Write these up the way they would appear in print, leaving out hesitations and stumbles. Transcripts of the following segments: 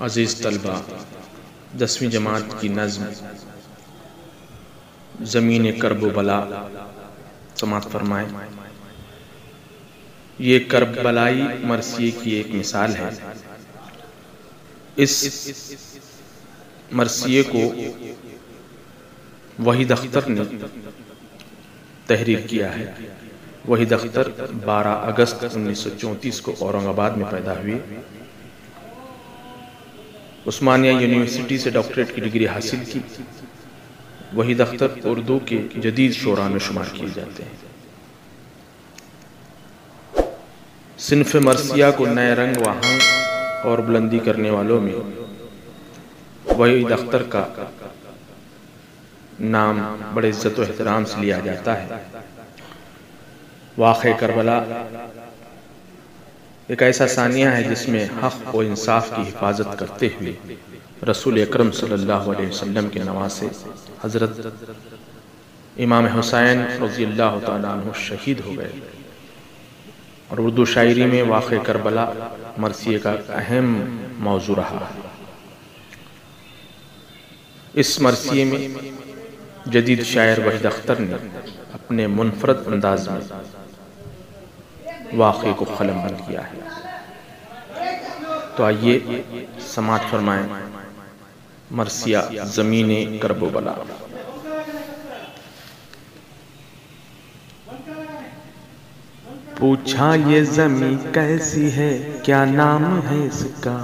عزیز طلبہ، 10ویں جماعت کی نظم زمین کرب و بلا سماعت فرمائیں۔ یہ کربلائی مرثیے کی ایک مثال ہے۔ اس مرثیے کو وحید اختر نے تحریر کیا ہے۔ وحید اختر 12 اگست 1934 کو اورنگ آباد میں پیدا ہوئے۔ عثمانیہ یونیورسٹی سے ڈاکٹریٹ کی ڈگری حاصل کی۔ وحید اختر اردو کے جدید شعراء میں شمار کیے جاتے ہیں۔ صنف مرثیہ کو نئے رنگ و آہنگ اور بلندی کرنے والوں میں وحید اختر کا نام بڑے عزت و احترام سے لیا جاتا ہے۔ واقعہ کربلا ایک ایسا ثانیہ ہے جس میں حق و انصاف کی حفاظت کرتے ہوئے رسول اکرم صلی اللہ علیہ وسلم کے نواسے حضرت امام حسین رضی اللہ تعالیٰ عنہ شہید ہو گئے، اور اردو شاعری میں واقعہ کربلا مرثیے کا اہم موضوع رہا۔ اس مرثیے میں جدید شاعر وحید اختر نے اپنے منفرد انداز میں واقعے کو قلم بند کیا ہے۔ تو آئیے سماعت فرمائیں مرثیہ زمین کرب و بلا۔ پوچھا یہ زمین کیسی ہے، کیا نام ہے اس کا؟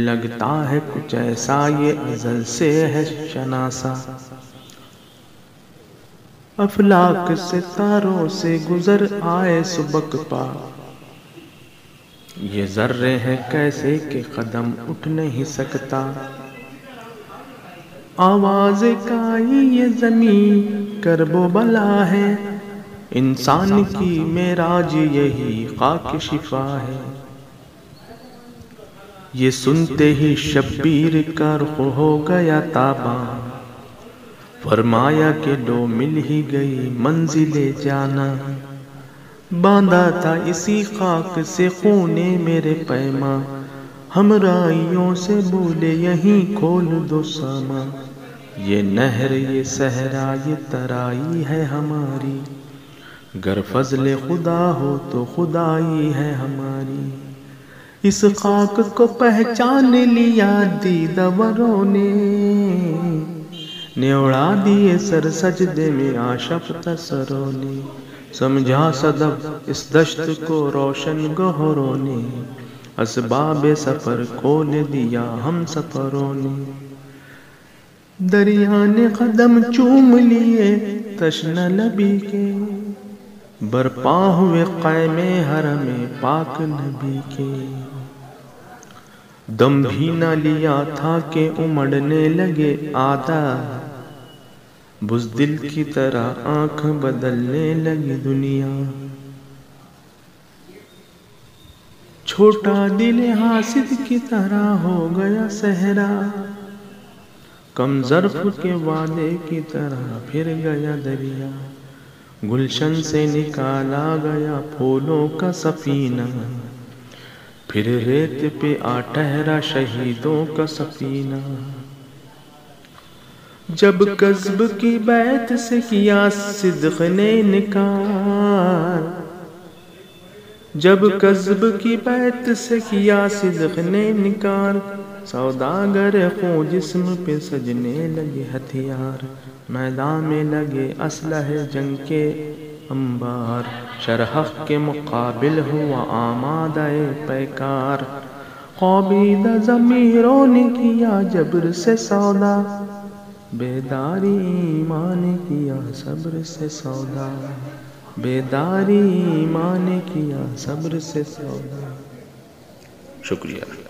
لگتا ہے کچھ ایسا یہ ازل سے ہے شناسا۔ افلاک ستاروں سے گزر آئے سبک پا، یہ ذرے ہیں کیسے کہ قدم اٹھ نہیں سکتا۔ آواز کا یہ زمین کرب و بلا ہے، انسان کی معراج یہی خاک شفا ہے۔ یہ سنتے ہی شبیر کا رخ ہو گیا تاباں، فرمایا کہ لو مل ہی گئی منزل جانا۔ باندھا تھا اسی خاک سے خون میرے پیما، ہمراہیوں سے بولے یہیں کھول دو ساما۔ یہ نہر یہ صحرا یہ ترائی ہے ہماری، گر فضل خدا ہو تو خدائی ہے ہماری۔ اس خاک کو پہچان لیا دیدہ وروں نے اڑا دیے سر سجدے میں آشفتہ سروں نے۔ سمجھا صدف اس دشت کو روشن گہروں نے، اسباب سفر کھول دیا ہم سفروں نے۔ دریا نے قدم چوم لیے تشنہ لبی کے، برپا ہوئے قائم حرم پاک نبی کے۔ دم بھی نہ لیا تھا کہ امڑنے لگے آدھا، بزدل کی طرح آنکھ بدلنے لگی دنیا۔ چھوٹا دل حاسد کی طرح ہو گیا صحرا، کم ظرف کے وعدے کی طرح پھر گیا دریا۔ گلشن سے نکالا گیا پھولوں کا سفینہ، پھر ریت پہ آ ٹھہرا شہیدوں کا سفینہ۔ جب کذب کی بیعت سے کیا صدق نے انکار، جب کذب کی بیعت سے کیا صدق نے انکار، سوداگر خوں جسم پہ سجنے لگے ہتھیار۔ میدان میں لگے اسلحے جنگ کے انبار، شرحق کے مقابل ہوا آمادہ پیکار۔ خوابیدہ ضمیروں نے کیا جبر سے سودا، بیداری ایمان نے کیا صبر سے سودا، بیداری ایمان نے کیا صبر سے سودا۔ شکریہ۔